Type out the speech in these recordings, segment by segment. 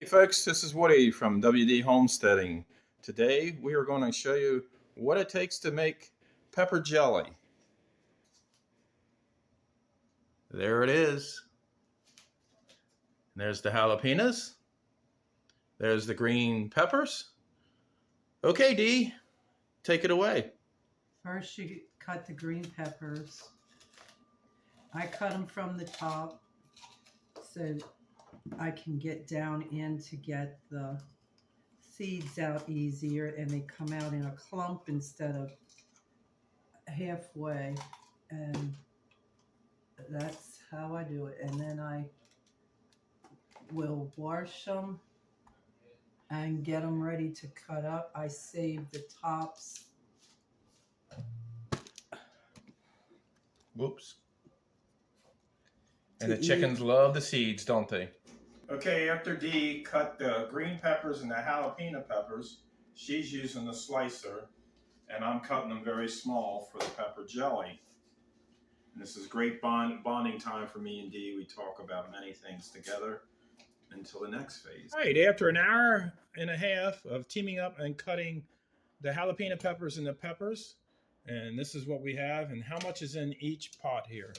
Hey folks, this is Woody from WD Homesteading. Today we are going to show you what it takes to make pepper jelly. There it is. There's the jalapenos. There's the green peppers. Okay, Dee, take it away. First you cut the green peppers. I cut them from the top so I can get down in to get the seeds out easier, and they come out in a clump instead of halfway, and that's how I do it. And then I will wash them and get them ready to cut up. I save the tops. Whoops. And the chickens love the seeds, don't they? Okay, after Dee cut the green peppers and the jalapeno peppers, she's using the slicer, and I'm cutting them very small for the pepper jelly. And this is great bonding time for me and Dee. We talk about many things together until the next phase. All right, after an hour and a half of teaming up and cutting the jalapeno peppers and the peppers, and this is what we have. And how much is in each pot here?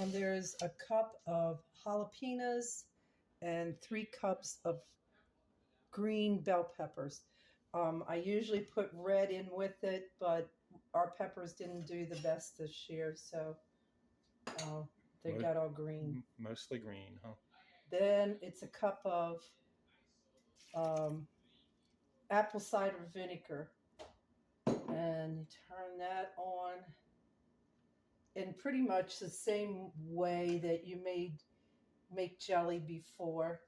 There's a cup of jalapenos and 3 cups of green bell peppers. I usually put red in with it, but our peppers didn't do the best this year, so they got all green. Mostly green, huh? Then it's a cup of apple cider vinegar, and you turn that on in pretty much the same way that you make jelly before,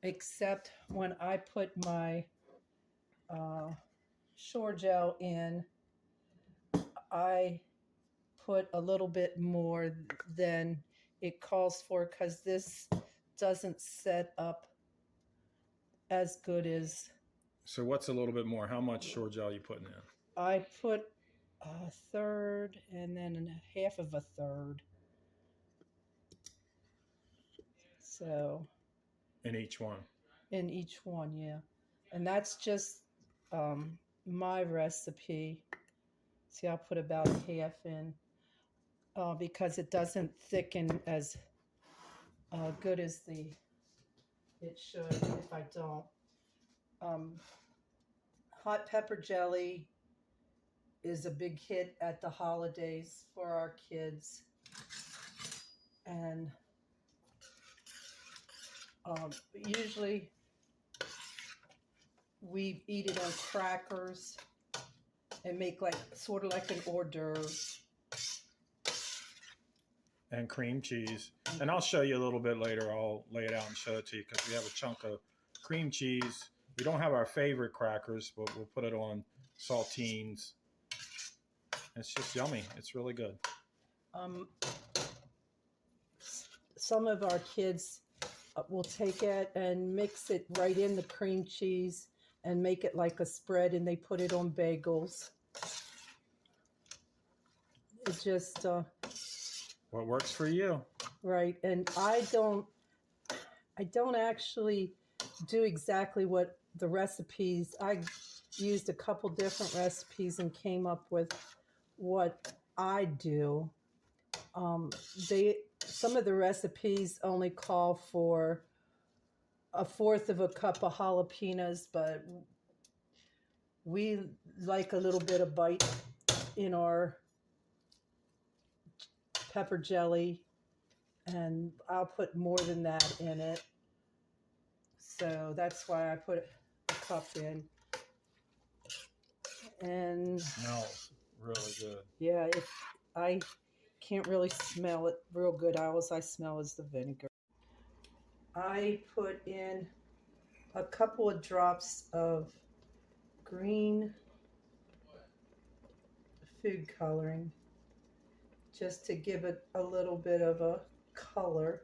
except when I put my shore gel in, I put a little bit more than it calls for because this doesn't set up as good as. So what's a little bit more? How much shore gel are you putting in? I put a third and then half of a third. So. In each one? In each one, yeah. And that's just my recipe. See, I'll put about half in because it doesn't thicken as good as it should if I don't. Hot pepper jelly is a big hit at the holidays for our kids. And usually we eat it on crackers and make sort of like an hors d'oeuvre. And cream cheese. And I'll show you a little bit later. I'll lay it out and show it to you because we have a chunk of cream cheese. We don't have our favorite crackers, but we'll put it on saltines. It's just yummy. It's really good. Some of our kids will take it and mix it right in the cream cheese and make it like a spread, and they put it on bagels. It just what works for you, right? And I don't actually do exactly what the recipes. I used a couple different recipes and came up with what I do. Some of the recipes only call for a fourth of a cup of jalapenos, but we like a little bit of bite in our pepper jelly, and I'll put more than that in it. So that's why I put a cup in. And smells really good. Yeah, I can't really smell it real good. All I smell is the vinegar. I put in a couple of drops of green food coloring just to give it a little bit of a color.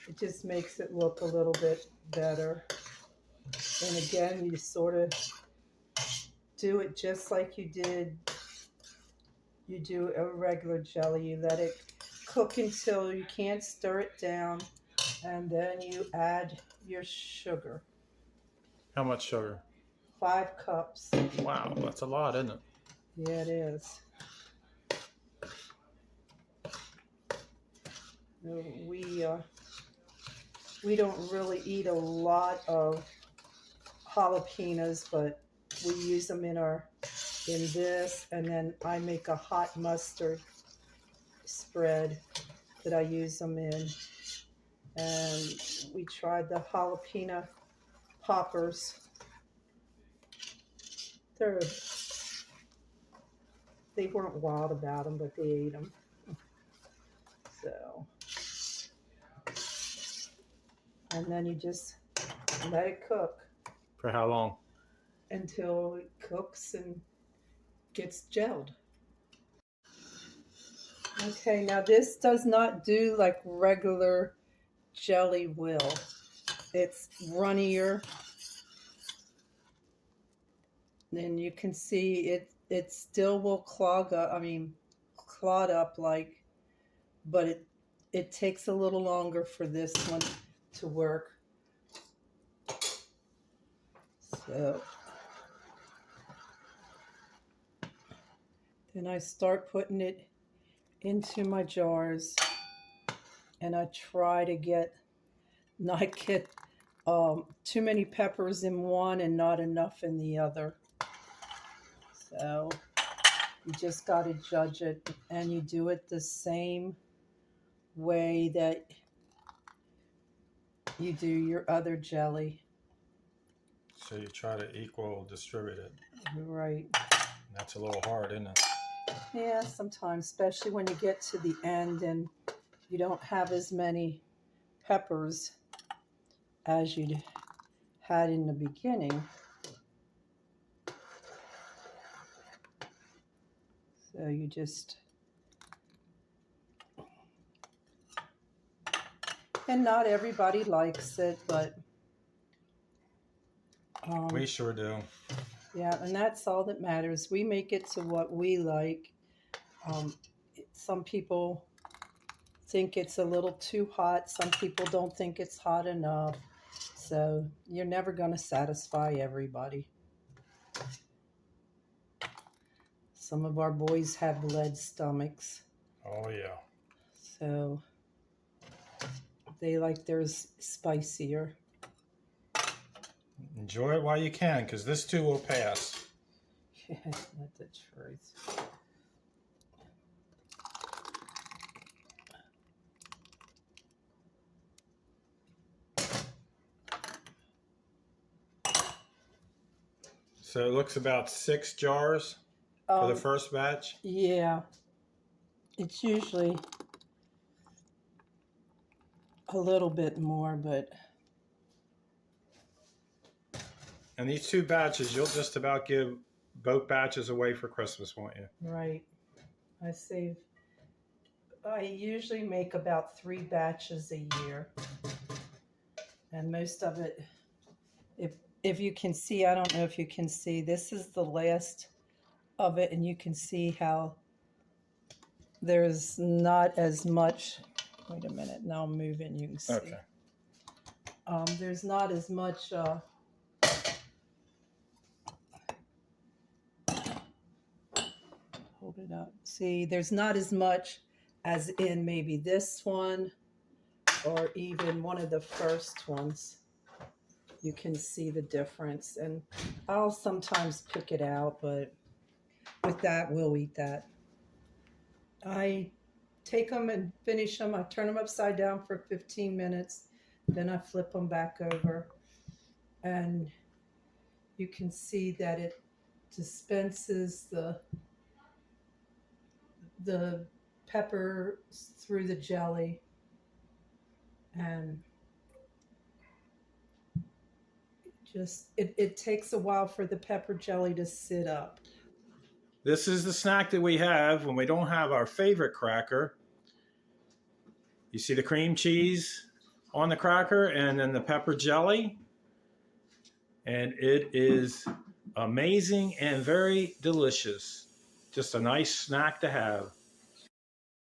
It just makes it look a little bit better. And again, you sort of do it just like you did you do a regular jelly. You let it cook until you can't stir it down, and then you add your sugar. How much sugar? 5 cups. Wow, that's a lot, isn't it? Yeah, it is. We don't really eat a lot of jalapenos, but we use them in this, and then I make a hot mustard spread that I use them in. And we tried the jalapeno poppers. They weren't wild about them, but they ate them. So, and then you just let it cook For how long? until it cooks and gets gelled. Okay, now this does not do like regular jelly will. It's runnier. And you can see it still will clog up, clot up like, but it takes a little longer for this one to work. So then I start putting it into my jars, and I try to not get too many peppers in one and not enough in the other. So you just got to judge it, and you do it the same way that you do your other jelly. So you try to equal distribute it. Right. That's a little hard, isn't it? Yeah, sometimes, especially when you get to the end and you don't have as many peppers as you had in the beginning. So you just, and not everybody likes it, but We sure do. yeah, and that's all that matters. We make it to what we like. Some people think it's a little too hot. Some people don't think it's hot enough. So you're never going to satisfy everybody. Some of our boys have lead stomachs. Oh, yeah. So they like theirs spicier. Enjoy it while you can, because this too will pass. Yeah, that's the truth. So it looks about 6 jars for the first batch. Yeah, it's usually a little bit more, but. And these 2 batches, you'll just about give both batches away for Christmas, won't you? Right. I usually make about 3 batches a year. And most of it, if you can see, I don't know if you can see, this is the last of it, and you can see how there's not as much. Wait a minute, now I'm moving, you can see. Okay. There's not as much hold it up. See, there's not as much as in maybe this one or even one of the first ones. You can see the difference, and I'll sometimes pick it out, but with that, we'll eat that. I take them and finish them. I turn them upside down for 15 minutes. Then I flip them back over, and you can see that it dispenses the pepper through the jelly, and it takes a while for the pepper jelly to sit up. This is the snack that we have when we don't have our favorite cracker. You see the cream cheese on the cracker and then the pepper jelly. And it is amazing and very delicious. Just a nice snack to have.